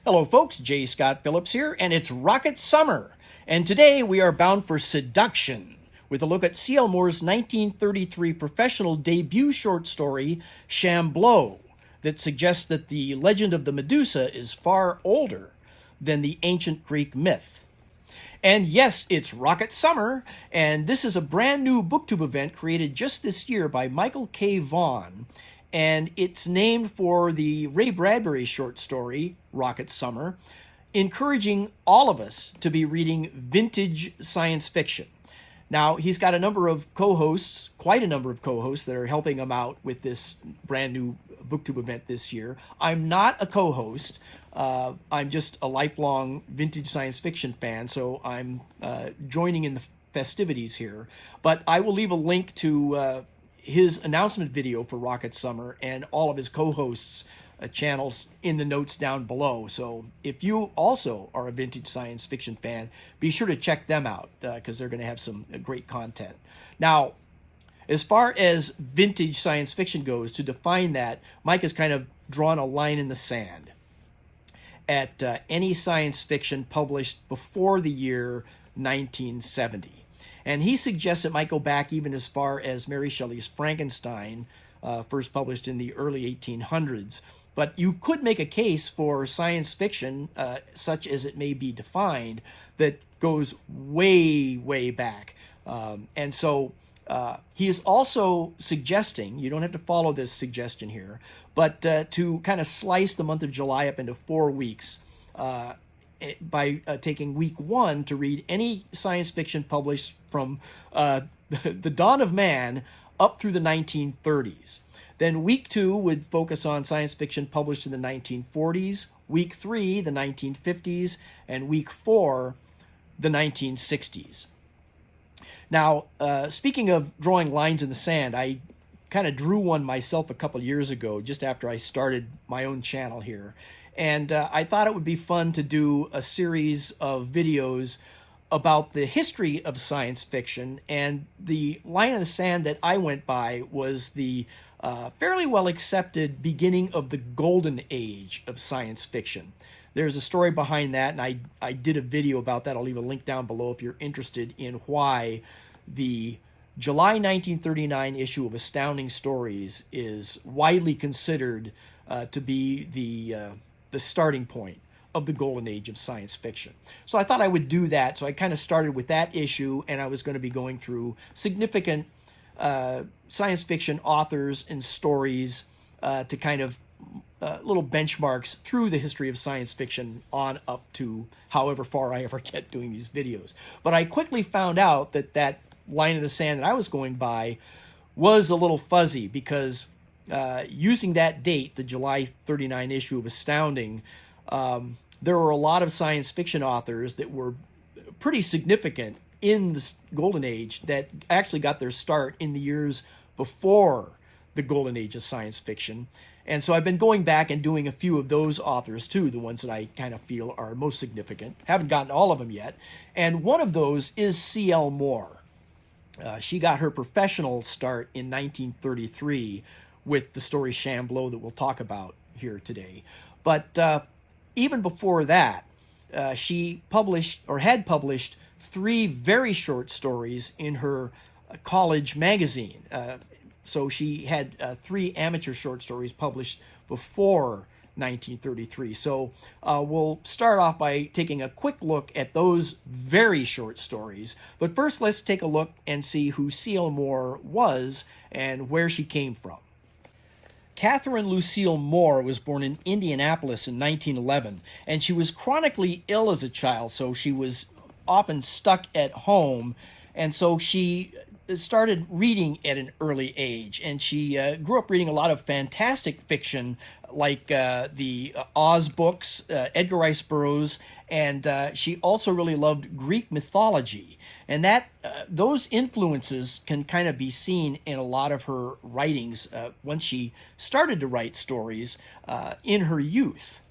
Hello folks, J. Scott Phillips here, and it's Rocket Summer. And today we are bound for seduction with a look at C.L. Moore's 1933 professional debut short story, Shambleau, that suggests that the legend of the Medusa is far older than the ancient Greek myth. And yes, it's Rocket Summer, and this is a brand new BookTube event created just this year by Michael K. Vaughan, and it's named for the Ray Bradbury short story, Rocket Summer, encouraging all of us to be reading vintage science fiction. Now, he's got a number of co-hosts, quite a number of co-hosts that are helping him out with this brand new BookTube event this year. I'm not a co-host. I'm just a lifelong vintage science fiction fan, so I'm joining in the festivities here. But I will leave a link to his announcement video for Rocket Summer and all of his co-hosts' channels in the notes down below. So if you also are a vintage science fiction fan, be sure to check them out because they're going to have some great content. Now, as far as vintage science fiction goes, to define that, Mike has kind of drawn a line in the sand at any science fiction published before the year 1970. And he suggests it might go back even as far as Mary Shelley's Frankenstein, first published in the early 1800s. But you could make a case for science fiction, such as it may be defined, that goes way, way back. And so he is also suggesting, you don't have to follow this suggestion here, but to kind of slice the month of July up into 4 weeks, by taking week 1 to read any science fiction published from the dawn of man up through the 1930s. Then week 2 would focus on science fiction published in the 1940s, week 3, the 1950s, and week 4, the 1960s. Now, speaking of drawing lines in the sand, I kind of drew one myself a couple years ago, just after I started my own channel here. And I thought it would be fun to do a series of videos about the history of science fiction. And the line in the sand that I went by was the fairly well accepted beginning of the golden age of science fiction. There's a story behind that, and I did a video about that. I'll leave a link down below if you're interested in why the July 1939 issue of Astounding Stories is widely considered to be the starting point of the golden age of science fiction. So I thought I would do that. So I kind of started with that issue, and I was going to be going through significant science fiction authors and stories to kind of little benchmarks through the history of science fiction on up to however far I ever get doing these videos. But I quickly found out that that line in the sand that I was going by was a little fuzzy because using that date, the July 39 issue of Astounding, there were a lot of science fiction authors that were pretty significant in the golden age that actually got their start in the years before the golden age of science fiction. And so I've been going back and doing a few of those authors too, the ones that I kind of feel are most significant. Haven't gotten all of them yet. And one of those is C.L. Moore. She got her professional start in 1933 with the story Shambleau that we'll talk about here today. But even before that, she published or had published 3 very short stories in her college magazine. So she had 3 amateur short stories published before 1933. So we'll start off by taking a quick look at those very short stories. But first, let's take a look and see who C.L. Moore was and where she came from. Catherine Lucille Moore was born in Indianapolis in 1911, and she was chronically ill as a child, so she was often stuck at home, and so she started reading at an early age, and she grew up reading a lot of fantastic fiction like the Oz books, Edgar Rice Burroughs, and she also really loved Greek mythology. And that those influences can kind of be seen in a lot of her writings once she started to write stories in her youth.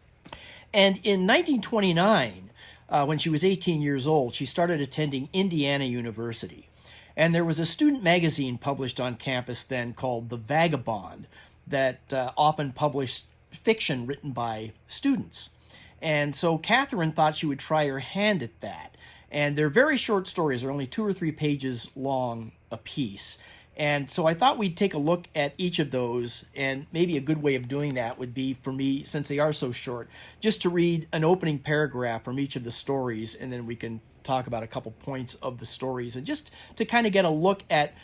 And in 1929, when she was 18 years old, she started attending Indiana University. And there was a student magazine published on campus then called The Vagabond that often published fiction written by students. And so Catherine thought she would try her hand at that. And they're very short stories. They're only 2 or 3 pages long a piece. And so I thought we'd take a look at each of those, and maybe a good way of doing that would be for me, since they are so short, just to read an opening paragraph from each of the stories, and then we can talk about a couple points of the stories, and just to kind of get a look at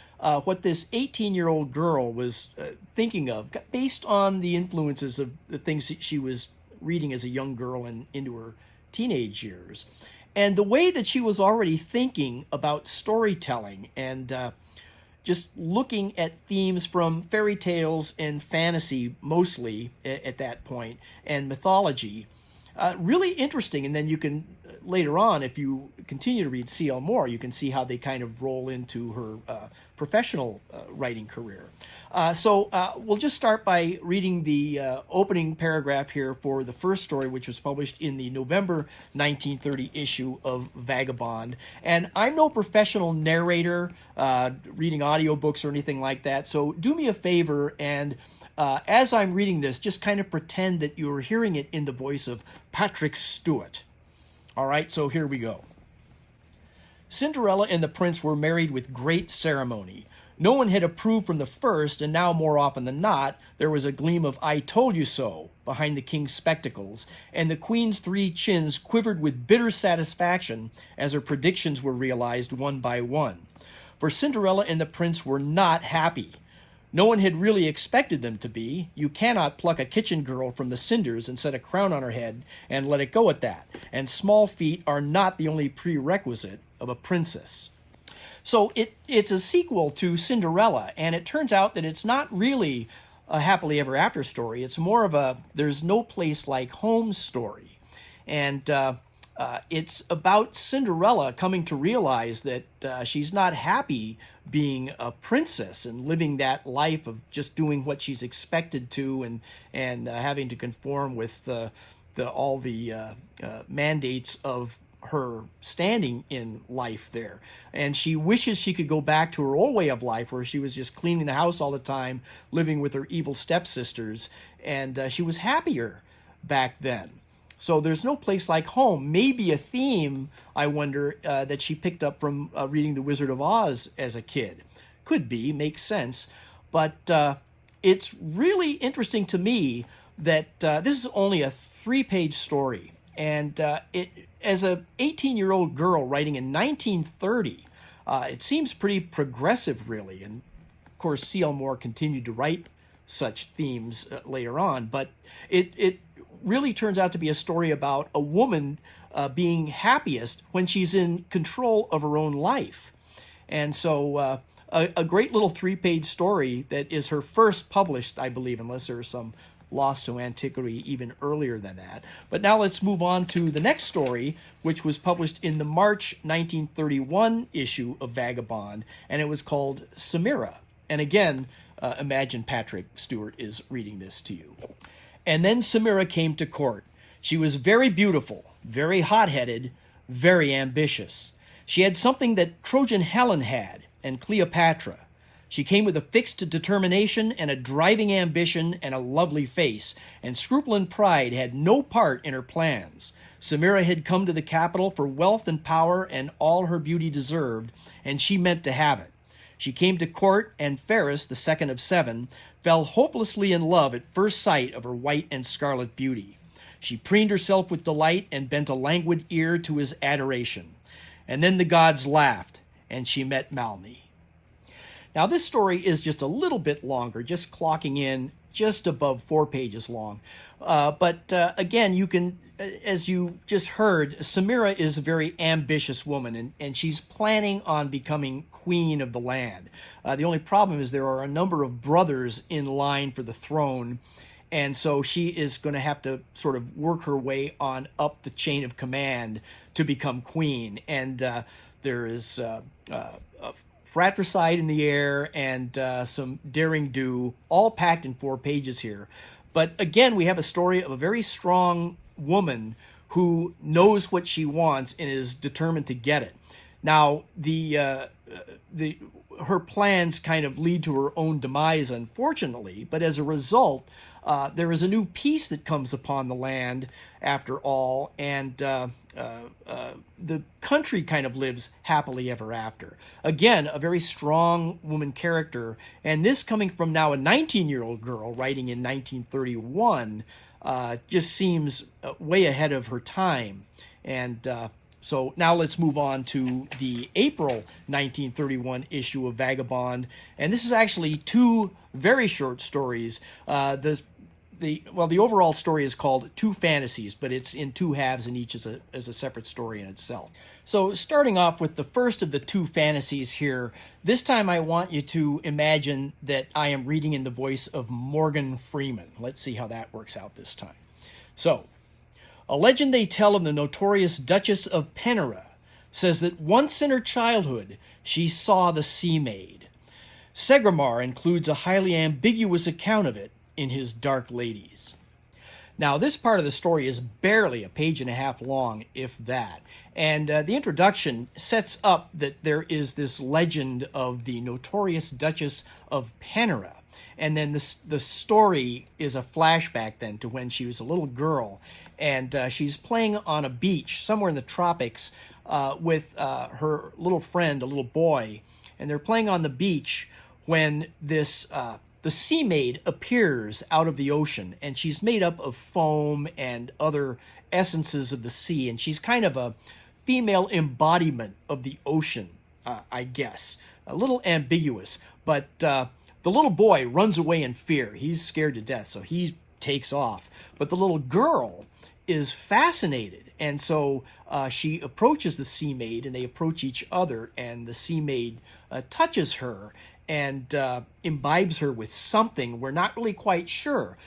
what this 18-year-old girl was thinking of, based on the influences of the things that she was reading as a young girl and into her teenage years. And the way that she was already thinking about storytelling and just looking at themes from fairy tales and fantasy mostly at that point, and mythology. Really interesting. And then you can, later on, if you continue to read C.L. Moore, you can see how they kind of roll into her professional writing career. So we'll just start by reading the opening paragraph here for the first story, which was published in the November 1930 issue of Vagabond. And I'm no professional narrator, reading audiobooks or anything like that, so do me a favor and as I'm reading this, just kind of pretend that you're hearing it in the voice of Patrick Stewart. All right, so here we go. Cinderella and the prince were married with great ceremony. No one had approved from the first, and now more often than not, there was a gleam of "I told you so" behind the king's spectacles, and the queen's 3 chins quivered with bitter satisfaction as her predictions were realized one by one. For Cinderella and the prince were not happy. No one had really expected them to be. You cannot pluck a kitchen girl from the cinders and set a crown on her head and let it go at that. And small feet are not the only prerequisite of a princess. So it's a sequel to Cinderella, and it turns out that it's not really a happily ever after story. It's more of a there's no place like home story. And it's about Cinderella coming to realize that she's not happy being a princess and living that life of just doing what she's expected to and having to conform with all the mandates of her standing in life there. And she wishes she could go back to her old way of life where she was just cleaning the house all the time, living with her evil stepsisters, and she was happier back then. So there's no place like home. Maybe a theme, I wonder, that she picked up from reading The Wizard of Oz as a kid. Could be, makes sense. But it's really interesting to me that this is only a 3-page story. And as a 18-year-old girl writing in 1930, it seems pretty progressive, really. And, of course, C.L. Moore continued to write such themes later on. But it really turns out to be a story about a woman being happiest when she's in control of her own life. And so a great little 3-page story that is her first published, I believe, unless there's some lost to antiquity even earlier than that. But now let's move on to the next story, which was published in the March 1931 issue of Vagabond, and it was called Samira. And again, imagine Patrick Stewart is reading this to you. And then Samira came to court. She was very beautiful, very hot-headed, very ambitious. She had something that Trojan Helen had, and Cleopatra. She came with a fixed determination and a driving ambition and a lovely face, and scruple and pride had no part in her plans. Samira had come to the capital for wealth and power and all her beauty deserved, and she meant to have it. She came to court, and Ferris, the second of 7, fell hopelessly in love at first sight of her white and scarlet beauty. She preened herself with delight and bent a languid ear to his adoration. And then the gods laughed, and she met Malmi. Now, this story is just a little bit longer, just clocking in just above 4 pages long. But again, you can, as you just heard, Samira is a very ambitious woman, and she's planning on becoming queen of the land. The only problem is there are a number of brothers in line for the throne, and so she is going to have to sort of work her way on up the chain of command to become queen. And there is a fratricide in the air and some daring do, all packed in 4 pages here. But again, we have a story of a very strong woman who knows what she wants and is determined to get it. Now, her plans kind of lead to her own demise, unfortunately, but as a result, there is a new peace that comes upon the land after all, and the country kind of lives happily ever after. Again, a very strong woman character, and this coming from now a 19-year-old girl writing in 1931 just seems way ahead of her time. And so now let's move on to the April 1931 issue of Vagabond, and this is actually two very short stories. The overall story is called Two Fantasies, but it's in two halves, and each is a separate story in itself. So starting off with the first of the two fantasies here, this time I want you to imagine that I am reading in the voice of Morgan Freeman. Let's see how that works out this time. So, a legend they tell of the notorious Duchess of Penera says that once in her childhood she saw the Sea Maid. Segramar includes a highly ambiguous account of it in his Dark Ladies. Now, this part of the story is barely a page and a half long, if that. And the introduction sets up that there is this legend of the notorious Duchess of Penera. And then the story is a flashback then to when she was a little girl. And she's playing on a beach somewhere in the tropics with her little friend, a little boy. And they're playing on the beach when the Sea Maid appears out of the ocean, and she's made up of foam and other essences of the sea, and she's kind of a female embodiment of the ocean, I guess. A little ambiguous, but the little boy runs away in fear. He's scared to death, so he takes off. But the little girl is fascinated, and so she approaches the Sea Maid, and they approach each other, and the Sea Maid touches her and imbibes her with something. We're not really quite sure.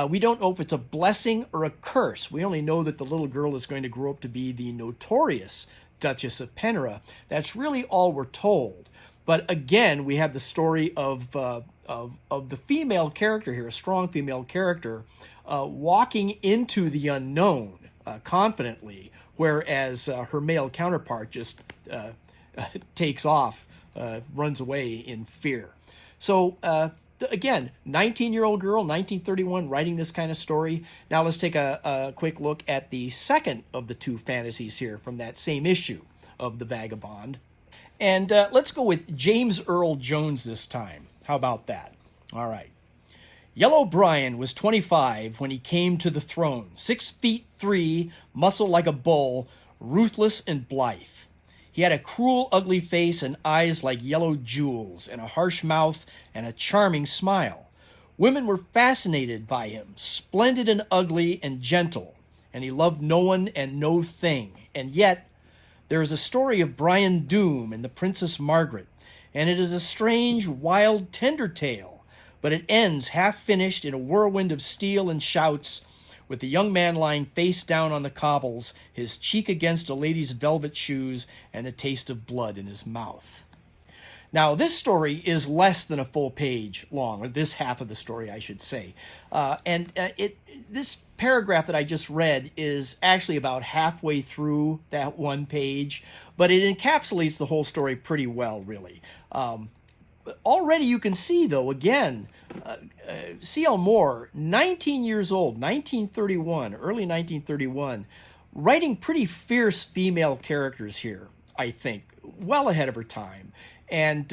We don't know if it's a blessing or a curse. We only know that the little girl is going to grow up to be the notorious Duchess of Penera. That's really all we're told. But again, we have the story of the female character here, a strong female character, walking into the unknown confidently, whereas her male counterpart just takes off, runs away in fear. So again, 19-year-old girl, 1931, writing this kind of story. Now let's take a quick look at the second of the two fantasies here from that same issue of The Vagabond. And let's go with James Earl Jones this time. How about that? All right. Yellow Brian was 25 when he came to the throne, 6'3", muscle like a bull, ruthless and blithe. He had a cruel, ugly face and eyes like yellow jewels, and a harsh mouth and a charming smile. Women were fascinated by him, splendid and ugly and gentle, and he loved no one and no thing. And yet, there is a story of Brian Doom and the Princess Margaret, and it is a strange, wild, tender tale, but it ends half-finished in a whirlwind of steel and shouts, with the young man lying face down on the cobbles, his cheek against a lady's velvet shoes, and the taste of blood in his mouth. Now, this story is less than a full page long, or this half of the story, I should say. This paragraph that I just read is actually about halfway through that one page, but it encapsulates the whole story pretty well, really. Already you can see, though, again, C.L. Moore, 19 years old, 1931, early 1931, writing pretty fierce female characters here, I think, well ahead of her time. And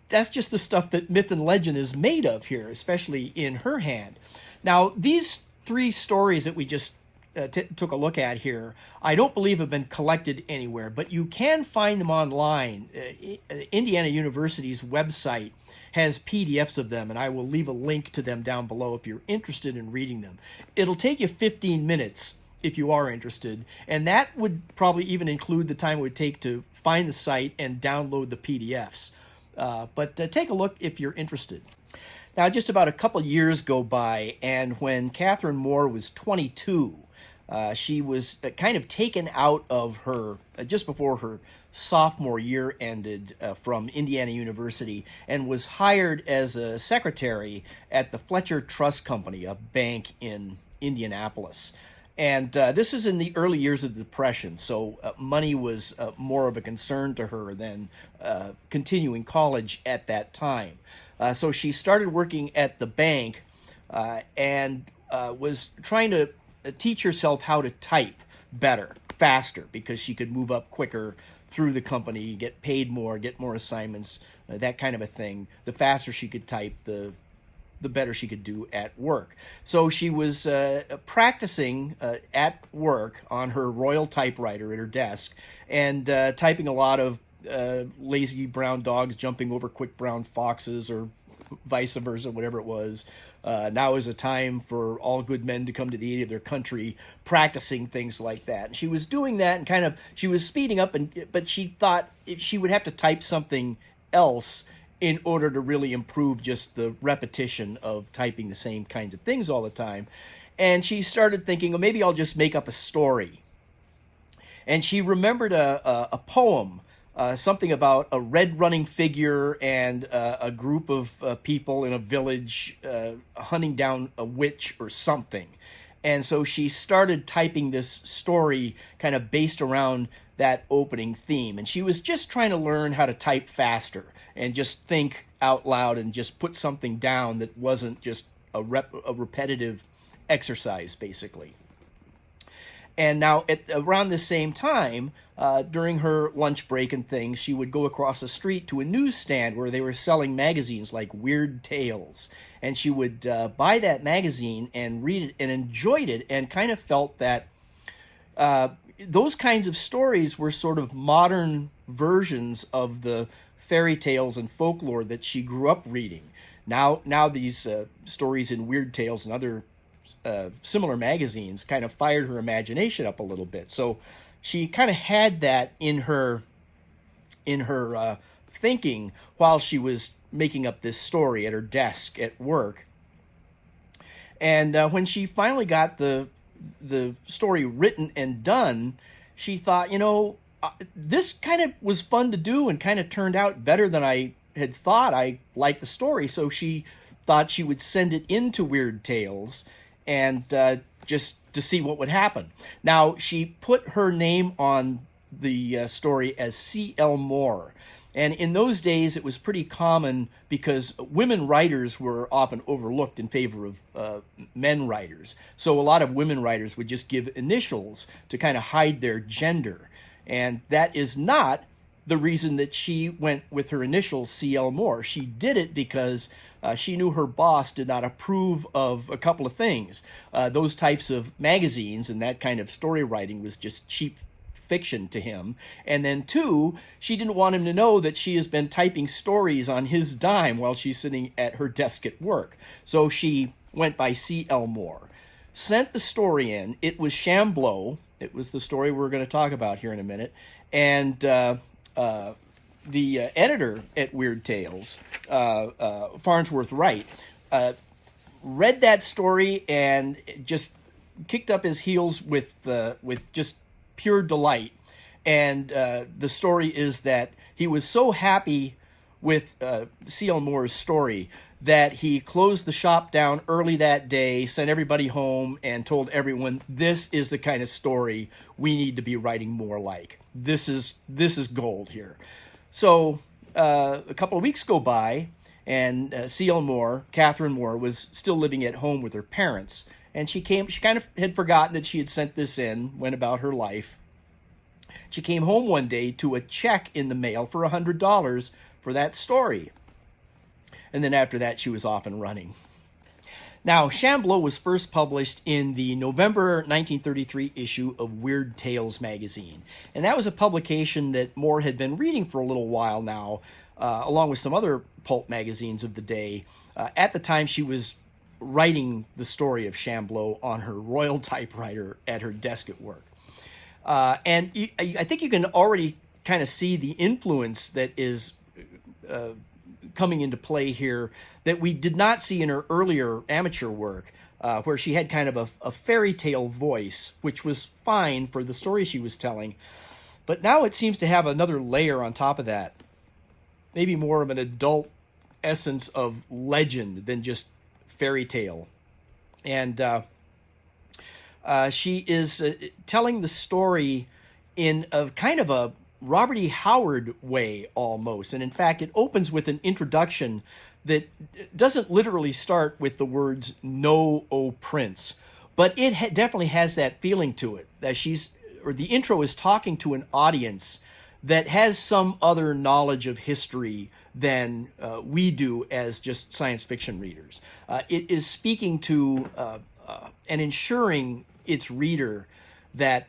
that's just the stuff that myth and legend is made of here, especially in her hand. Now, these three stories that we just took a look at here, I don't believe have been collected anywhere, but you can find them online. Indiana University's website has PDFs of them, and I will leave a link to them down below if you're interested in reading them. It'll take you 15 minutes if you are interested, and that would probably even include the time it would take to find the site and download the PDFs. But take a look if you're interested. Now, just about a couple years go by, and when Catherine Moore was 22, she was kind of taken out of her, just before her sophomore year ended, from Indiana University, and was hired as a secretary at the Fletcher Trust Company, a bank in Indianapolis. And this is in the early years of the Depression, so money was more of a concern to her than continuing college at that time. So she started working at the bank and was trying to teach herself how to type better, faster, because she could move up quicker through the company, get paid more, get more assignments, that kind of a thing. The faster she could type, the better she could do at work. So she was practicing at work on her royal typewriter at her desk and typing a lot of lazy brown dogs jumping over quick brown foxes, or vice versa, whatever it was. Now is a time for all good men to come to the aid of their country, practicing things like that. And she was doing that, and she was speeding up, but she thought she would have to type something else in order to really improve just the repetition of typing the same kinds of things all the time. And she started thinking, well, maybe I'll just make up a story. And she remembered a poem, something about a red running figure and a group of people in a village hunting down a witch or something. And so she started typing this story kind of based around that opening theme. And she was just trying to learn how to type faster and just think out loud and just put something down that wasn't just a repetitive exercise, basically. And now at around the same time, during her lunch break and things, she would go across the street to a newsstand where they were selling magazines like Weird Tales. And she would buy that magazine and read it and enjoyed it, and kind of felt that those kinds of stories were sort of modern versions of the fairy tales and folklore that she grew up reading. Now these stories in Weird Tales and other similar magazines kind of fired her imagination up a little bit. So she kind of had that in her thinking while she was making up this story at her desk at work. And when she finally got the story written and done, she thought, this kind of was fun to do and kind of turned out better than I had thought. I liked the story, so she thought she would send it into Weird Tales and just to see what would happen. Now, she put her name on the story as C.L. Moore. And in those days, it was pretty common because women writers were often overlooked in favor of men writers. So a lot of women writers would just give initials to kind of hide their gender. And that is not the reason that she went with her initials, C.L. Moore. She did it because she knew her boss did not approve of a couple of things. Those types of magazines and that kind of story writing was just cheap fiction to him. And then two, she didn't want him to know that she has been typing stories on his dime while she's sitting at her desk at work. So she went by C.L. Moore. Sent the story in. It was Shambleau. It was the story we're going to talk about here in a minute. And the editor at Weird Tales, Farnsworth Wright, read that story and just kicked up his heels with just pure delight. And the story is that he was so happy with C.L. Moore's story that he closed the shop down early that day, sent everybody home, and told everyone, this is the kind of story we need to be writing more like. This is gold here. So a couple of weeks go by, and C.L. Moore, Catherine Moore, was still living at home with her parents. And she kind of had forgotten that she had sent this in, went about her life. She came home one day to a check in the mail for $100 for that story. And then after that, she was off and running. Now, Shambleau was first published in the November 1933 issue of Weird Tales magazine. And that was a publication that Moore had been reading for a little while now, along with some other pulp magazines of the day. At the time, she was writing the story of Shambleau on her royal typewriter at her desk at work. And I think you can already kind of see the influence that is coming into play here that we did not see in her earlier amateur work, where she had kind of a fairy tale voice, which was fine for the story she was telling. But now it seems to have another layer on top of that, maybe more of an adult essence of legend than just fairy tale. And she is telling the story in a kind of a Robert E. Howard way almost. And in fact, it opens with an introduction that doesn't literally start with the words "Know, O Prince," but it definitely has that feeling to it, that the intro is talking to an audience that has some other knowledge of history than we do as just science fiction readers. It is speaking to and ensuring its reader that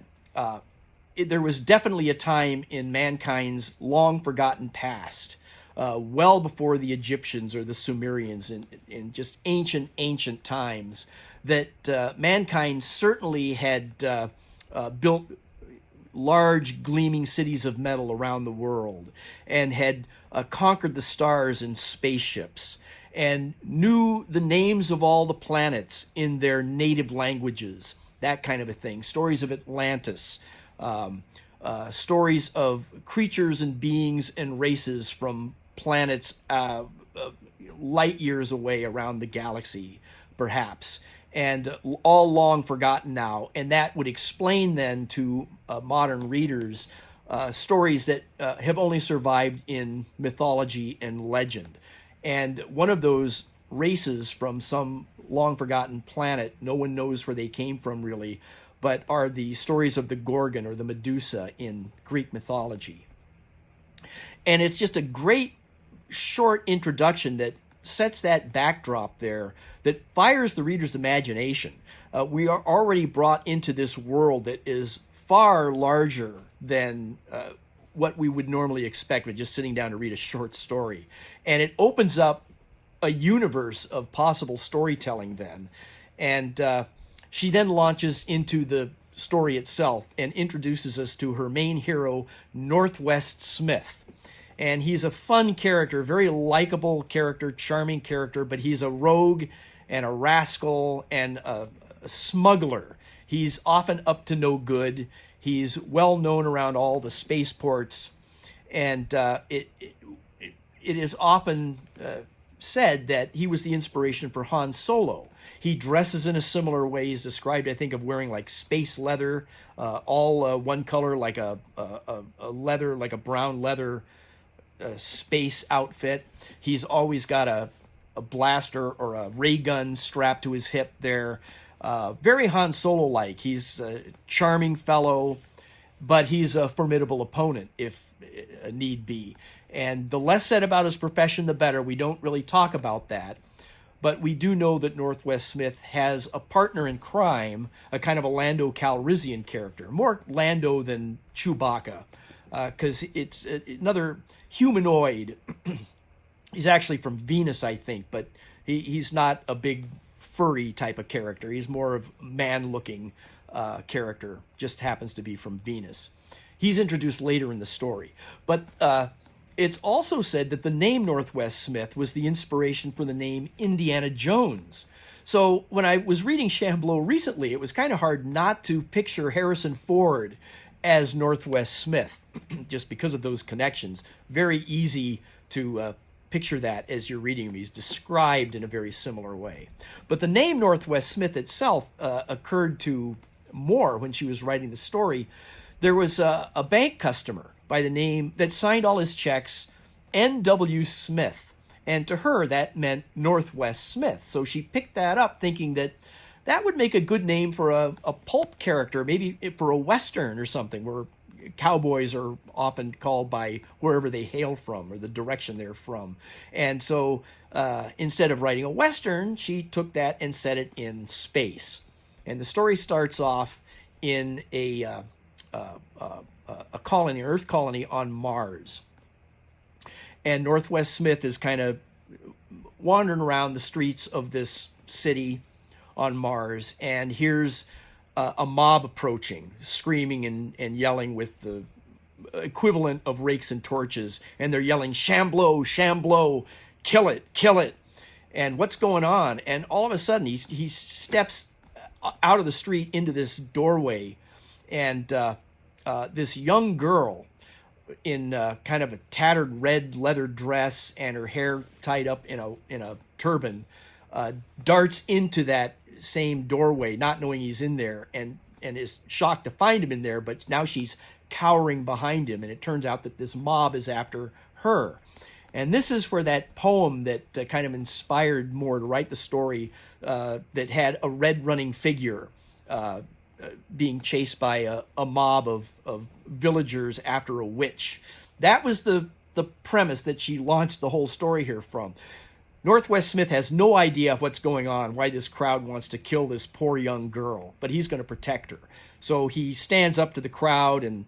there was definitely a time in mankind's long forgotten past, well before the Egyptians or the Sumerians, in just ancient times, that mankind certainly had built large gleaming cities of metal around the world, and had conquered the stars in spaceships, and knew the names of all the planets in their native languages, that kind of a thing. Stories of Atlantis, stories of creatures and beings and races from planets light years away around the galaxy, perhaps, and all long forgotten now. And that would explain then to modern readers stories that have only survived in mythology and legend. And one of those races from some long forgotten planet, no one knows where they came from really, but are the stories of the Gorgon or the Medusa in Greek mythology. And it's just a great short introduction that sets that backdrop there, that fires the reader's imagination. We are already brought into this world that is far larger than what we would normally expect with just sitting down to read a short story. And it opens up a universe of possible storytelling then. And she then launches into the story itself and introduces us to her main hero, Northwest Smith. And he's a fun character, very likable character, charming character, but he's a rogue and a rascal and a smuggler. He's often up to no good. He's well known around all the spaceports, and it is often said that he was the inspiration for Han Solo. He dresses in a similar way. He's described, I think, of wearing like space leather, all one color, like a leather, like a brown leather space outfit. He's always got a blaster or a ray gun strapped to his hip there. Very Han Solo-like. He's a charming fellow, but he's a formidable opponent if need be. And the less said about his profession, the better. We don't really talk about that. But we do know that Northwest Smith has a partner in crime, a kind of a Lando Calrissian character. More Lando than Chewbacca, because it's another humanoid. He's actually from Venus, I think, but he's not a big furry type of character. He's more of a man-looking character, just happens to be from Venus. He's introduced later in the story. But it's also said that the name Northwest Smith was the inspiration for the name Indiana Jones. So when I was reading Shambleau recently, it was kind of hard not to picture Harrison Ford as Northwest Smith, just because of those connections. Very easy to picture that as you're reading him. He's described in a very similar way. But the name Northwest Smith itself occurred to Moore when she was writing the story. There was a bank customer by the name that signed all his checks, N.W. Smith. And to her, that meant Northwest Smith. So she picked that up thinking that that would make a good name for a pulp character, maybe for a Western or something, where cowboys are often called by wherever they hail from or the direction they're from. And so instead of writing a Western, she took that and set it in space. And the story starts off in a colony, Earth colony on Mars. And Northwest Smith is kind of wandering around the streets of this city on Mars and hears a mob approaching, screaming and yelling with the equivalent of rakes and torches. And they're yelling, "Shambleau, Shambleau, kill it, kill it." And what's going on? And all of a sudden, he steps out of the street into this doorway. And this young girl in kind of a tattered red leather dress and her hair tied up in a turban darts into that same doorway, not knowing he's in there, and is shocked to find him in there, but now she's cowering behind him, and it turns out that this mob is after her. And this is where that poem that kind of inspired Moore to write the story, that had a red running figure being chased by a mob of villagers after a witch. That was the premise that she launched the whole story here from. Northwest Smith has no idea what's going on, why this crowd wants to kill this poor young girl, but he's going to protect her. So he stands up to the crowd and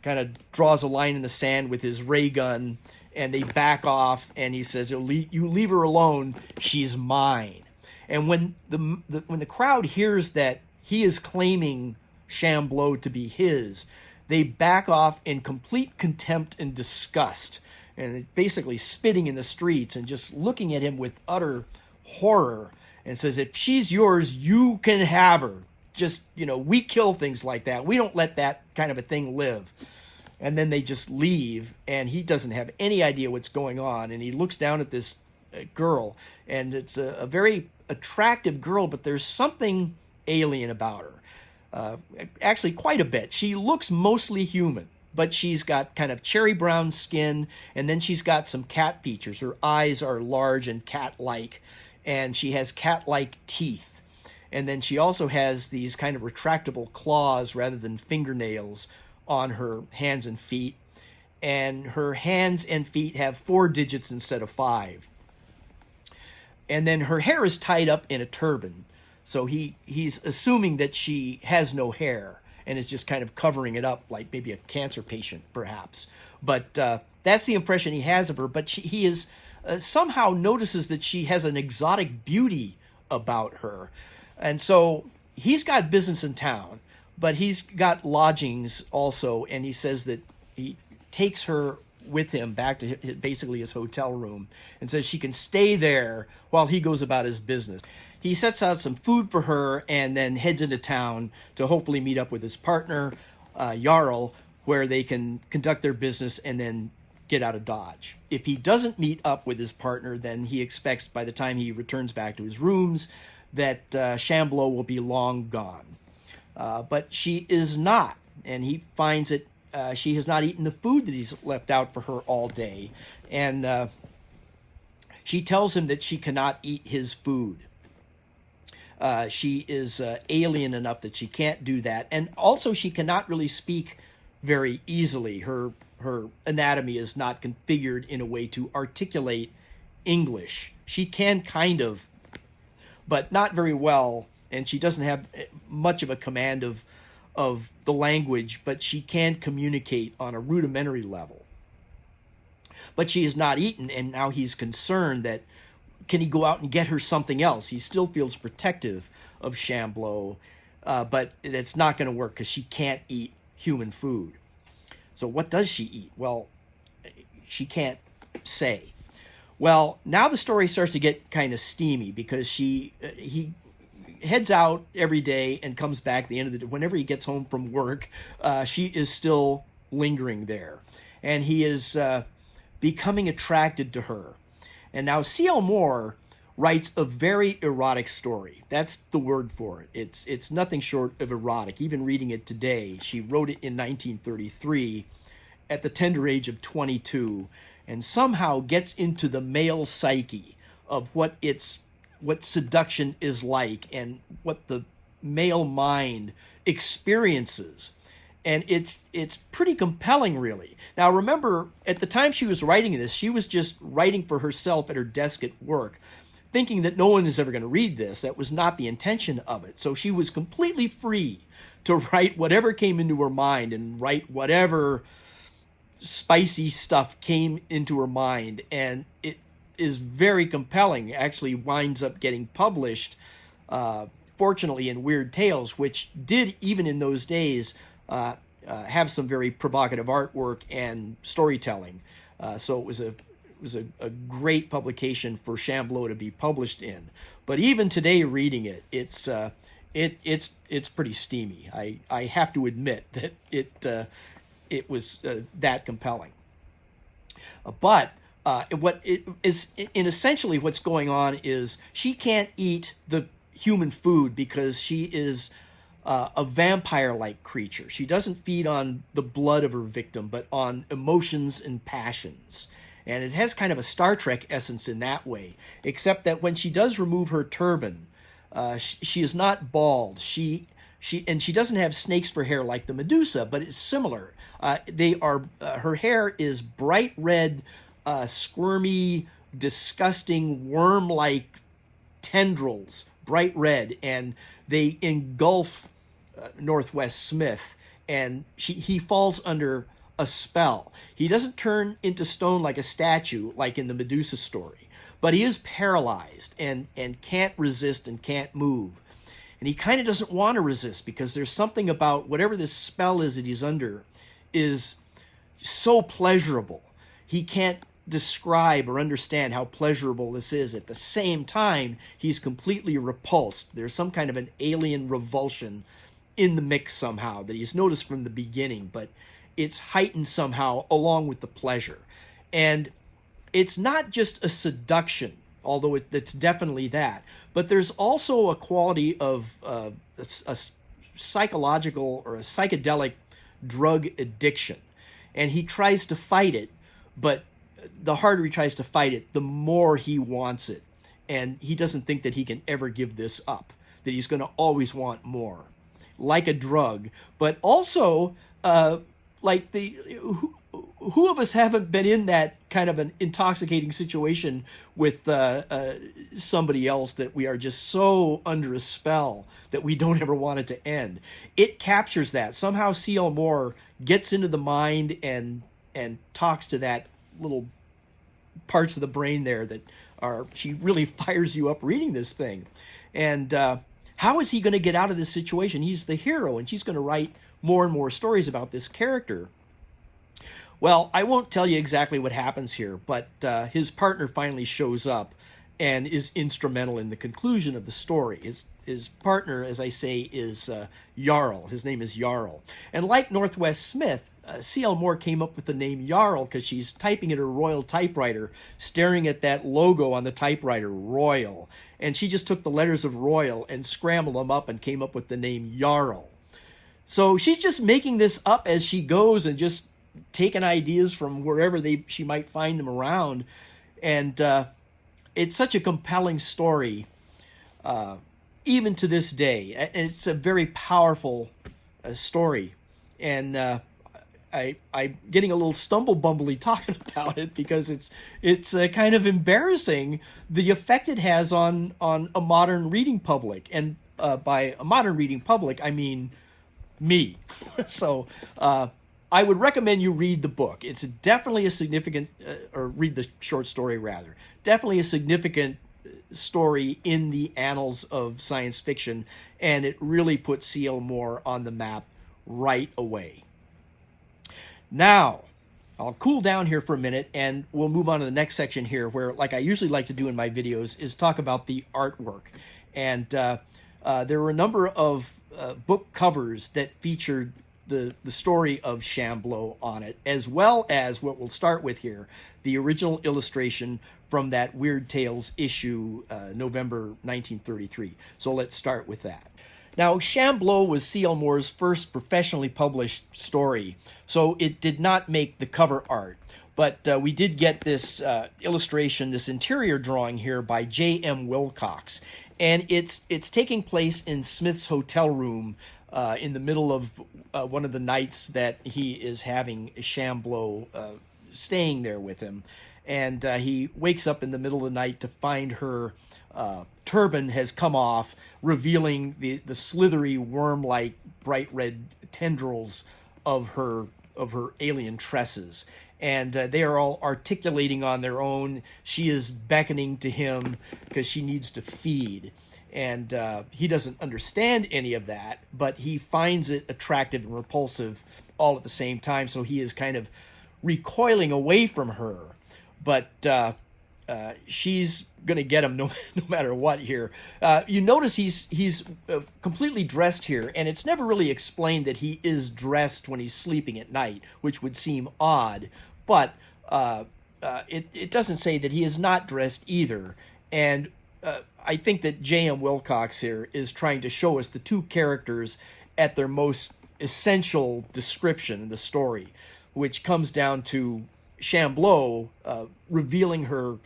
kind of draws a line in the sand with his ray gun, and they back off, and he says, "You leave her alone, she's mine." And when the crowd hears that he is claiming Shambleau to be his, they back off in complete contempt and disgust, and basically spitting in the streets and just looking at him with utter horror, and says, "If she's yours, you can have her. Just, we kill things like that. We don't let that kind of a thing live." And then they just leave, and he doesn't have any idea what's going on. And he looks down at this girl, and it's a very attractive girl, but there's something alien about her. Actually, quite a bit. She looks mostly human, but she's got kind of cherry brown skin, and then she's got some cat features. Her eyes are large and cat-like, and she has cat-like teeth. And then she also has these kind of retractable claws rather than fingernails on her hands and feet. And her hands and feet have 4 digits instead of 5. And then her hair is tied up in a turban. So he's assuming that she has no hair and is just kind of covering it up like maybe a cancer patient, perhaps. But that's the impression he has of her. But he is somehow notices that she has an exotic beauty about her. And so he's got business in town, but he's got lodgings also. And he says that he takes her with him back to basically his hotel room and says she can stay there while he goes about his business. He sets out some food for her and then heads into town to hopefully meet up with his partner, Jarl, where they can conduct their business and then get out of Dodge. If he doesn't meet up with his partner, then he expects by the time he returns back to his rooms that Shambleau will be long gone. But she is not, and he finds it. She has not eaten the food that he's left out for her all day. And she tells him that she cannot eat his food. She is alien enough that she can't do that. And also she cannot really speak very easily. Her anatomy is not configured in a way to articulate English. She can kind of, but not very well. And she doesn't have much of a command of the language, but she can communicate on a rudimentary level. But she has not eaten, and now he's concerned that can he go out and get her something else? He still feels protective of Shambleau, but it's not going to work because she can't eat human food. So what does she eat? Well, she can't say. Well, now the story starts to get kind of steamy because he heads out every day and comes back at the end of the day. Whenever he gets home from work, she is still lingering there. And he is becoming attracted to her. And now C.L. Moore writes a very erotic story. That's the word for it. It's nothing short of erotic. Even reading it today, she wrote it in 1933 at the tender age of 22, and somehow gets into the male psyche of what seduction is like and what the male mind experiences. And it's pretty compelling, really. Now, remember, at the time she was writing this, she was just writing for herself at her desk at work, thinking that no one is ever going to read this. That was not the intention of it. So she was completely free to write whatever came into her mind and write whatever spicy stuff came into her mind. And it is very compelling. It actually winds up getting published, fortunately, in Weird Tales, which did, even in those days, have some very provocative artwork and storytelling. So it was a great publication for Shambleau to be published in. But even today, reading it, it's pretty steamy. I have to admit that it was that compelling. But what it is, in essentially what's going on is she can't eat the human food because she is a vampire-like creature. She doesn't feed on the blood of her victim, but on emotions and passions. And it has kind of a Star Trek essence in that way, except that when she does remove her turban, she is not bald. She doesn't have snakes for hair like the Medusa, but it's similar. Her hair is bright red, squirmy, disgusting worm-like tendrils, bright red, and they engulf Northwest Smith, and he falls under a spell. He doesn't turn into stone like a statue, like in the Medusa story, but he is paralyzed and can't resist and can't move. And he kind of doesn't want to resist, because there's something about whatever this spell is that he's under is so pleasurable. He can't describe or understand how pleasurable this is. At the same time, he's completely repulsed. There's some kind of an alien revulsion in the mix somehow that he's noticed from the beginning, but it's heightened somehow along with the pleasure. And it's not just a seduction, although it's definitely that, but there's also a quality of a psychological or a psychedelic drug addiction. And he tries to fight it, but the harder he tries to fight it, the more he wants it. And he doesn't think that he can ever give this up, that he's going to always want more, like a drug. But also, like who of us haven't been in that kind of an intoxicating situation with somebody else, that we are just so under a spell that we don't ever want it to end? It captures that. Somehow C.L. Moore gets into the mind and talks to that little parts of the brain there that are, she really fires you up reading this thing. And how is he going to get out of this situation? He's the hero, and she's going to write more and more stories about this character. Well, I won't tell you exactly what happens here, but his partner finally shows up and is instrumental in the conclusion of the story. His partner, as I say, is Jarl. His name is Jarl. And like Northwest Smith, C.L. Moore came up with the name Jarl because she's typing at her Royal typewriter, staring at that logo on the typewriter, Royal. And she just took the letters of Royal and scrambled them up and came up with the name Jarl. So she's just making this up as she goes and just taking ideas from wherever she might find them around. And it's such a compelling story, even to this day. And it's a very powerful story. And I'm getting a little stumble-bumbly talking about it, because it's kind of embarrassing the effect it has on a modern reading public. And by a modern reading public, I mean me. So I would recommend you read the book. It's definitely a significant, or read the short story rather, definitely a significant story in the annals of science fiction, and it really puts C.L. Moore on the map right away. Now, I'll cool down here for a minute, and we'll move on to the next section here, where, like I usually like to do in my videos, is talk about the artwork. And there were a number of book covers that featured the story of Shambleau on it, as well as what we'll start with here, the original illustration from that Weird Tales issue, November 1933. So let's start with that. Now, Shambleau was C.L. Moore's first professionally published story, so it did not make the cover art. But we did get this illustration, this interior drawing here by Jayem Wilcox. And it's taking place in Smith's hotel room in the middle of one of the nights that he is having Shambleau staying there with him. And he wakes up in the middle of the night to find her turban has come off, revealing the slithery, worm-like, bright red tendrils of her alien tresses. And they are all articulating on their own. She is beckoning to him because she needs to feed. And he doesn't understand any of that, but he finds it attractive and repulsive all at the same time. So he is kind of recoiling away from her. But she's going to get him no matter what here. You notice he's completely dressed here, and it's never really explained that he is dressed when he's sleeping at night, which would seem odd. But it doesn't say that he is not dressed either. And I think that Jayem Wilcox here is trying to show us the two characters at their most essential description in the story, which comes down to Shambleau, revealing her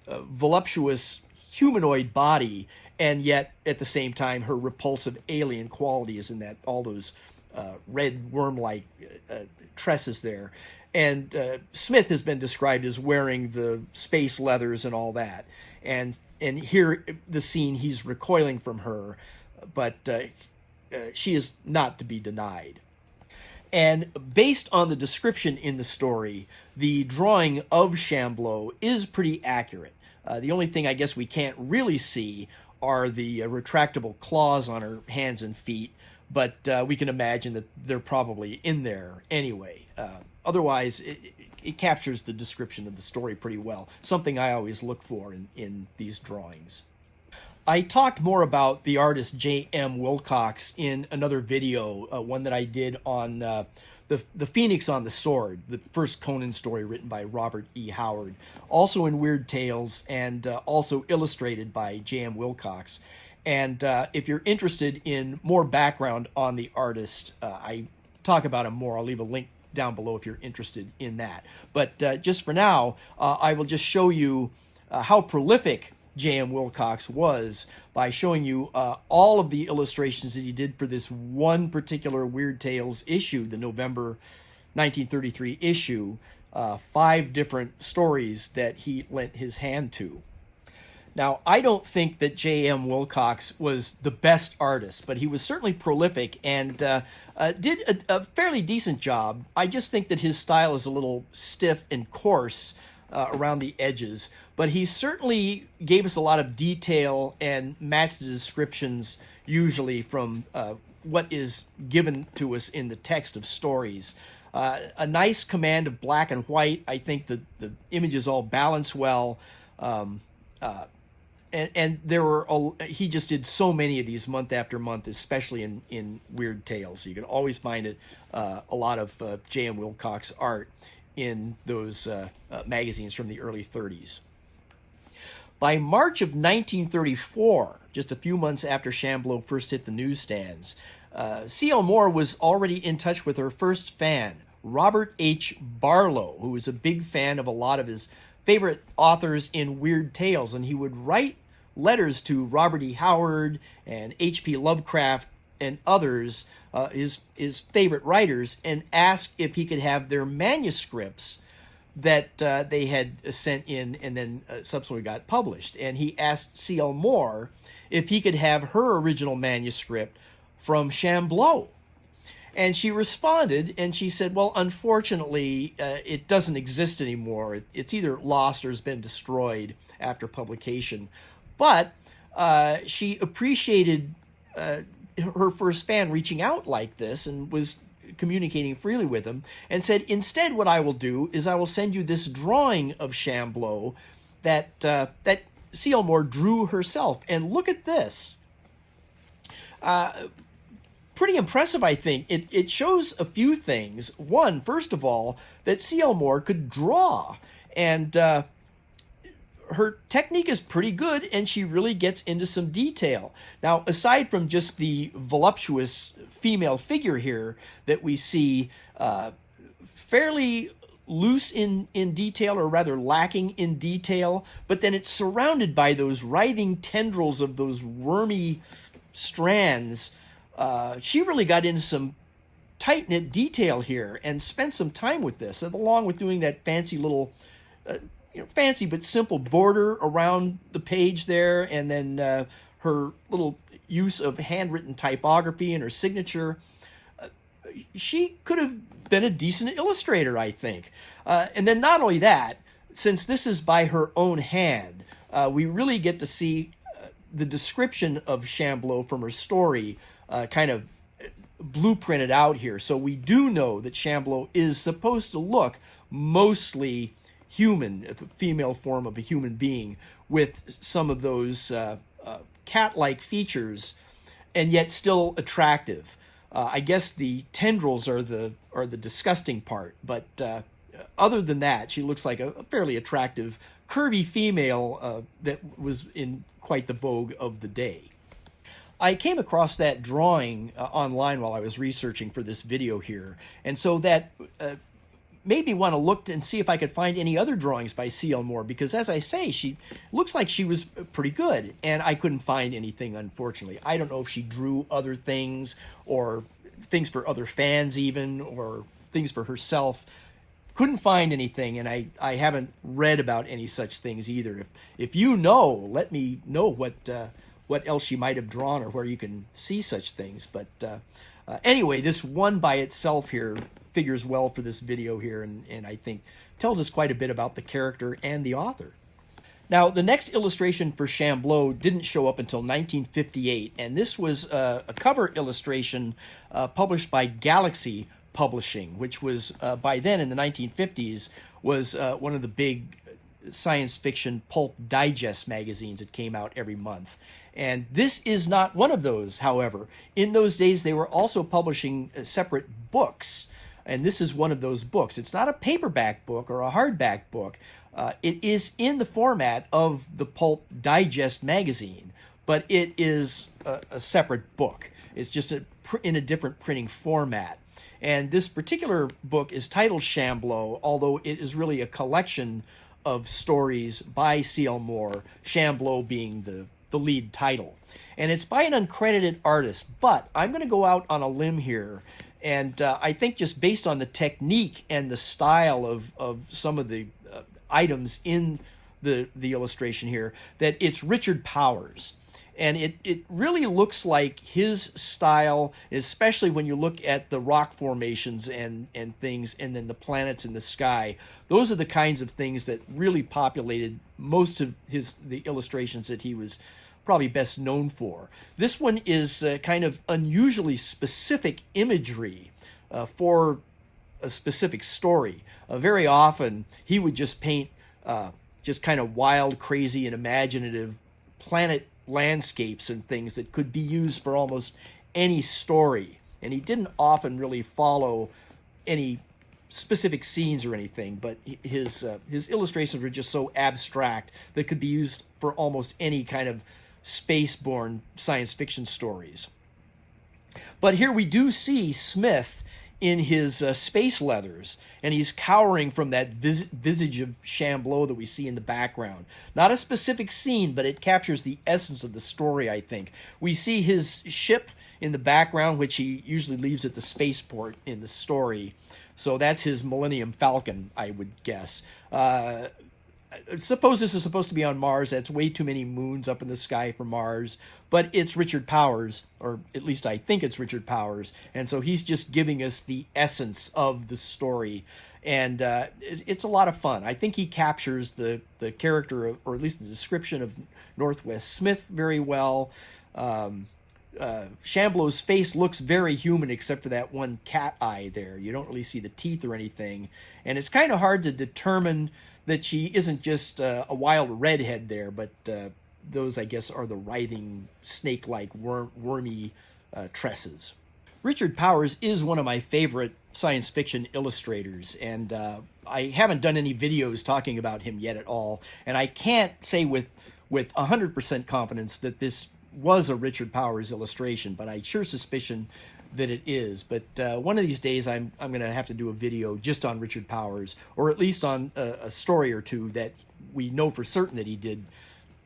voluptuous humanoid body, and yet at the same time her repulsive alien qualities in that all those red worm-like tresses there. And Smith has been described as wearing the space leathers and all that. And here the scene, he's recoiling from her, but she is not to be denied. And based on the description in the story, the drawing of Shambleau is pretty accurate. The only thing I guess we can't really see are the retractable claws on her hands and feet, but we can imagine that they're probably in there anyway. Otherwise, it captures the description of the story pretty well, something I always look for in these drawings. I talked more about the artist Jayem Wilcox in another video, one that I did on the Phoenix on the Sword, the first Conan story written by Robert E. Howard, also in Weird Tales and also illustrated by Jayem Wilcox. And if you're interested in more background on the artist, I talk about him more. I'll leave a link down below if you're interested in that. But just for now, I will just show you how prolific Jayem Wilcox was by showing you all of the illustrations that he did for this one particular Weird Tales issue, the November 1933 issue, 5 different stories that he lent his hand to. Now, I don't think that Jayem Wilcox was the best artist, but he was certainly prolific and did a fairly decent job. I just think that his style is a little stiff and coarse around the edges, but he certainly gave us a lot of detail and matched the descriptions usually from what is given to us in the text of stories. A nice command of black and white. I think the images all balance well. And there were he just did so many of these month after month, especially in Weird Tales. You can always find a lot of Jayem Wilcox art in those magazines from the early 30s. By March of 1934, just a few months after Shambleau first hit the newsstands, C.L. Moore was already in touch with her first fan, Robert H. Barlow, who was a big fan of a lot of his favorite authors in Weird Tales, and he would write letters to Robert E. Howard and H.P. Lovecraft and others, his favorite writers, and ask if he could have their manuscripts that they had sent in and then subsequently got published. And he asked C.L. Moore if he could have her original manuscript from Shambleau. And she responded, and she said, well, unfortunately, it doesn't exist anymore. It's either lost or has been destroyed after publication. But she appreciated her first fan reaching out like this and was communicating freely with him, and said, instead what I will do is I will send you this drawing of Shambleau that C.L. Moore drew herself. And look at this. Pretty impressive, I think. It shows a few things. One, first of all, that C.L. Moore could draw, and her technique is pretty good, and she really gets into some detail. Now, aside from just the voluptuous female figure here that we see fairly loose in detail, or rather lacking in detail, but then it's surrounded by those writhing tendrils of those wormy strands. She really got into some tight-knit detail here and spent some time with this, along with doing that fancy little, fancy but simple border around the page there, and then her little use of handwritten typography and her signature. She could have been a decent illustrator, I think. And then not only that, since this is by her own hand, we really get to see the description of Shambleau from her story kind of blueprinted out here. So we do know that Shambleau is supposed to look mostly human, a female form of a human being, with some of those cat-like features, and yet still attractive. I guess the tendrils are the disgusting part, but other than that, she looks like a fairly attractive, curvy female that was in quite the vogue of the day. I came across that drawing online while I was researching for this video here, and so that made me want to look and see if I could find any other drawings by C.L. Moore, because as I say, she looks like she was pretty good, and I couldn't find anything, unfortunately. I don't know if she drew other things, or things for other fans even, or things for herself. Couldn't find anything, and I haven't read about any such things either. If you know, let me know what else she might have drawn, or where you can see such things. But anyway, this one by itself here figures well for this video here, and I think tells us quite a bit about the character and the author. Now, the next illustration for Shambleau didn't show up until 1958, and this was a cover illustration published by Galaxy Publishing, which was by then in the 1950s was one of the big science fiction pulp digest magazines that came out every month. And this is not one of those, however. In those days, they were also publishing separate books, and this is one of those books. It's not a paperback book or a hardback book. It is in the format of the pulp digest magazine, but it is a separate book. It's just in a different printing format. And this particular book is titled Shambleau, although it is really a collection of stories by C.L. Moore, Shambleau being the lead title. And it's by an uncredited artist, but I'm going to go out on a limb here, and I think just based on the technique and the style of some of the items in the illustration here, that it's Richard Powers. And it really looks like his style, especially when you look at the rock formations and things, and then the planets in the sky. Those are the kinds of things that really populated most of the illustrations that he was probably best known for. This one is kind of unusually specific imagery for a specific story. Very often he would just paint just kind of wild, crazy, and imaginative planet landscapes and things that could be used for almost any story. And he didn't often really follow any specific scenes or anything, but his illustrations were just so abstract that could be used for almost any kind of space-borne science fiction stories. But here we do see Smith in his space leathers, and he's cowering from that visage of Shambleau that we see in the background. Not a specific scene, but it captures the essence of the story, I think. We see his ship in the background, which he usually leaves at the spaceport in the story. So that's his Millennium Falcon, I would guess. Suppose this is supposed to be on Mars. That's way too many moons up in the sky for Mars. But it's Richard Powers, or at least I think it's Richard Powers. And so he's just giving us the essence of the story. And it's a lot of fun. I think he captures the character, or at least the description of Northwest Smith very well. Shambleau's face looks very human except for that one cat eye there. You don't really see the teeth or anything. And it's kind of hard to determine that she isn't just a wild redhead there, but those, I guess, are the writhing, snake-like, wormy tresses. Richard Powers is one of my favorite science fiction illustrators, and I haven't done any videos talking about him yet at all, and I can't say with 100% confidence that this was a Richard Powers illustration, but I sure suspicion that it is. But one of these days I'm going to have to do a video just on Richard Powers, or at least on a story or two that we know for certain that he did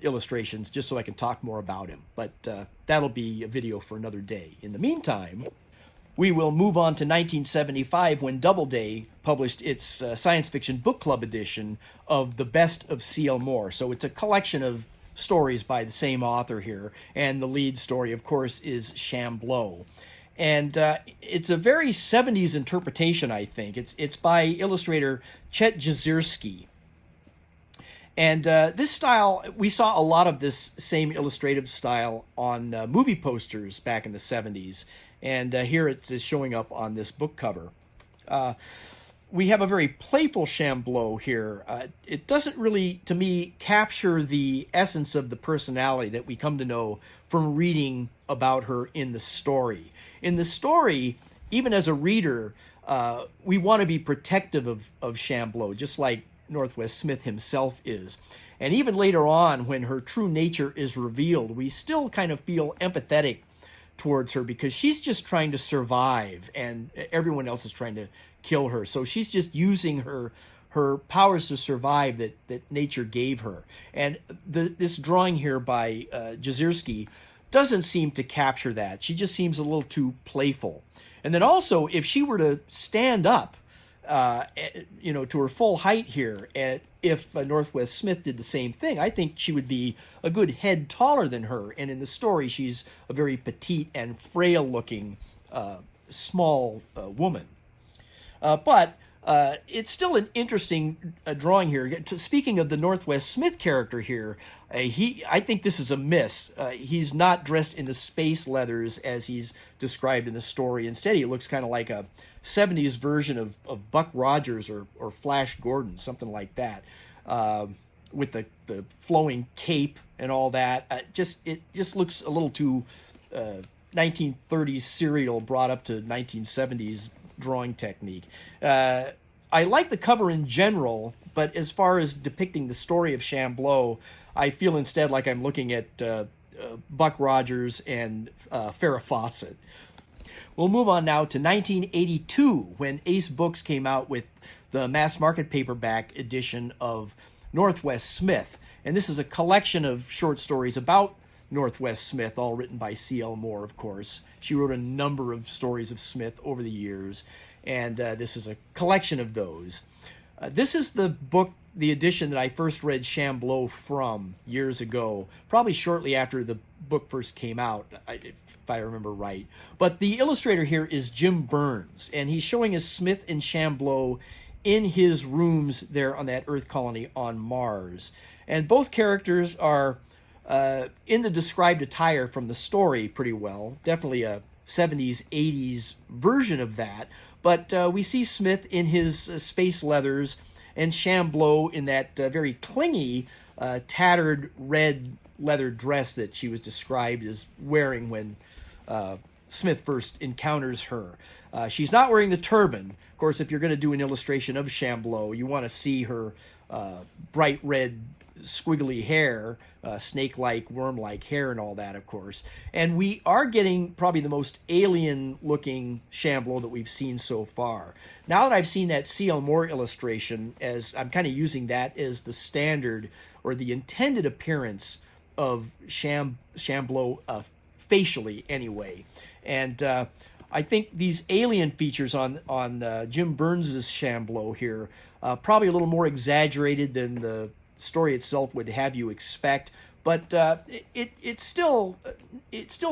illustrations, just so I can talk more about him. But that'll be a video for another day. In the meantime, we will move on to 1975, when Doubleday published its science fiction book club edition of The Best of C.L. Moore. So it's a collection of stories by the same author here, and the lead story, of course, is Shambleau. And it's a very 70s interpretation, I think. It's by illustrator Chet Jezierski. And this style, we saw a lot of this same illustrative style on movie posters back in the 70s. And here it is showing up on this book cover. We have a very playful Shambleau here. It doesn't really, to me, capture the essence of the personality that we come to know from reading about her in the story. In the story, even as a reader, we want to be protective of Shambleau, just like Northwest Smith himself is. And even later on, when her true nature is revealed, we still kind of feel empathetic towards her because she's just trying to survive and everyone else is trying to kill her. So she's just using her powers to survive that nature gave her. And this drawing here by Jezierski doesn't seem to capture that. She just seems a little too playful. And then also, if she were to stand up, to her full height here, and if Northwest Smith did the same thing, I think she would be a good head taller than her. And in the story, she's a very petite and frail-looking, small woman. But it's still an interesting drawing here. Speaking of the Northwest Smith character here, I think this is a miss. He's not dressed in the space leathers as he's described in the story. Instead, he looks kind of like a 70s version of Buck Rogers or Flash Gordon, something like that, with the flowing cape and all that. It just looks a little too 1930s serial brought up to 1970s drawing technique. I like the cover in general, but as far as depicting the story of Shambleau, I feel instead like I'm looking at Buck Rogers and Farrah Fawcett. We'll move on now to 1982, when Ace Books came out with the mass market paperback edition of Northwest Smith. And this is a collection of short stories about Northwest Smith, all written by C.L. Moore, of course. She wrote a number of stories of Smith over the years, and this is a collection of those. This is the book, the edition that I first read Shambleau from years ago, probably shortly after the book first came out, if I remember right. But the illustrator here is Jim Burns, and he's showing us Smith and Shambleau in his rooms there on that Earth colony on Mars. And both characters are in the described attire from the story pretty well. Definitely a 70s, 80s version of that. But we see Smith in his space leathers and Shambleau in that very clingy, tattered red leather dress that she was described as wearing when Smith first encounters her. She's not wearing the turban. Of course, if you're going to do an illustration of Shambleau, you want to see her bright red squiggly hair, snake-like, worm-like hair and all that, of course. And we are getting probably the most alien-looking Shambleau that we've seen so far. Now that I've seen that C.L. Moore illustration, as I'm kind of using that as the standard or the intended appearance of Shambleau facially anyway. And I think these alien features on Jim Burns's Shambleau here probably a little more exaggerated than the story itself would have you expect, but it's still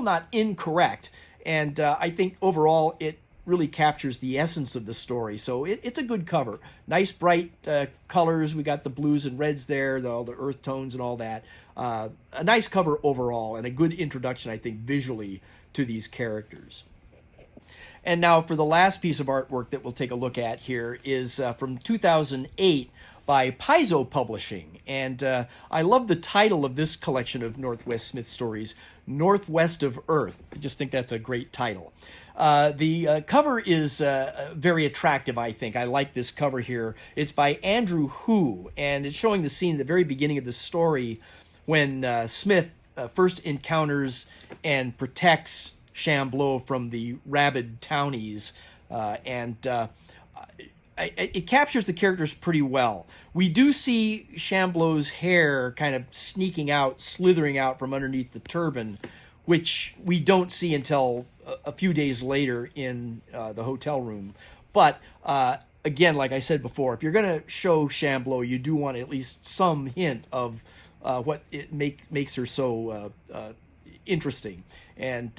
not incorrect, and I think overall it really captures the essence of the story. So it's a good cover. Nice bright colors. We got the blues and reds there, all the earth tones and all that. A nice cover overall, and a good introduction, I think, visually to these characters. And now for the last piece of artwork that we'll take a look at here is from 2008 by Paizo Publishing. And I love the title of this collection of Northwest Smith stories, Northwest of Earth. I just think that's a great title. The cover is very attractive, I think. I like this cover here. It's by Andrew Hu, and it's showing the scene at the very beginning of the story when Smith first encounters and protects Shambleau from the rabid townies, it captures the characters pretty well. We do see Shambleau's hair kind of sneaking out, slithering out from underneath the turban, which we don't see until a few days later in the hotel room. But again, like I said before, if you're going to show Shambleau, you do want at least some hint of what it makes her so interesting. And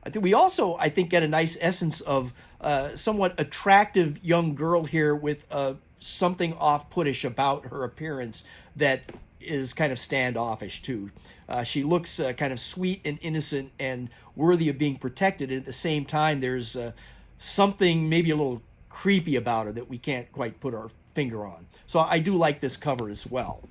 I think we also, get a nice essence of somewhat attractive young girl here with something off-puttish about her appearance that is kind of standoffish too. She looks kind of sweet and innocent and worthy of being protected. And at the same time, there's something maybe a little creepy about her that we can't quite put our finger on. So I do like this cover as well.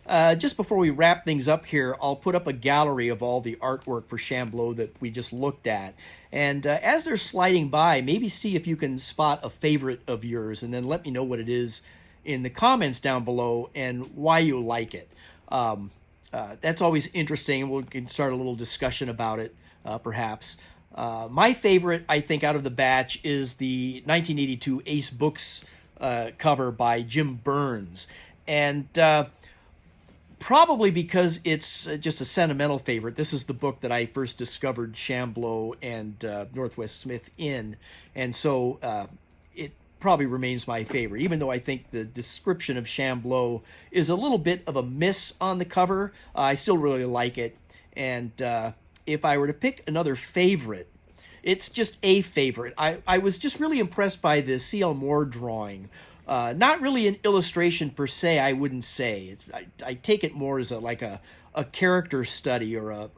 Just before we wrap things up here, I'll put up a gallery of all the artwork for Shambleau that we just looked at. And as they're sliding by, maybe see if you can spot a favorite of yours, and then let me know what it is in the comments down below and why you like it. That's always interesting, and we can start a little discussion about it perhaps. My favorite, I think, out of the batch is the 1982 Ace Books cover by Jim Burns. And probably because it's just a sentimental favorite. This is the book that I first discovered Shambleau and Northwest Smith in. And so it probably remains my favorite, even though I think the description of Shambleau is a little bit of a miss on the cover. I still really like it. And if I were to pick another favorite, it's just a favorite. I was just really impressed by the C.L. Moore drawing. Not really an illustration per se, I wouldn't say. I take it more as like a character study or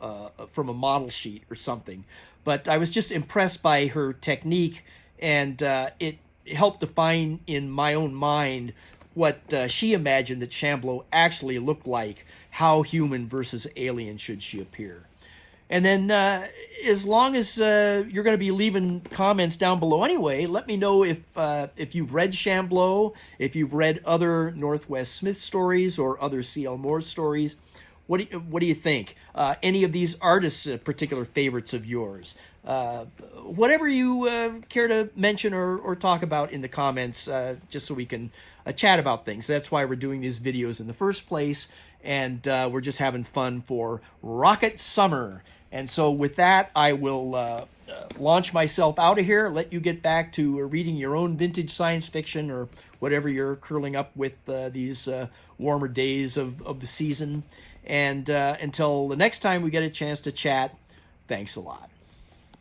from a model sheet or something. But I was just impressed by her technique, and it helped define in my own mind what she imagined that Shambleau actually looked like, how human versus alien should she appear. And then as long as you're going to be leaving comments down below anyway, let me know if you've read Shambleau, if you've read other Northwest Smith stories or other C.L. Moore stories. What do you think? Any of these artists' particular favorites of yours? Whatever you care to mention or talk about in the comments, just so we can chat about things. That's why we're doing these videos in the first place, and we're just having fun for Rocket Summer. And so with that, I will launch myself out of here, let you get back to reading your own vintage science fiction or whatever you're curling up with these warmer days of the season. And until the next time we get a chance to chat, thanks a lot.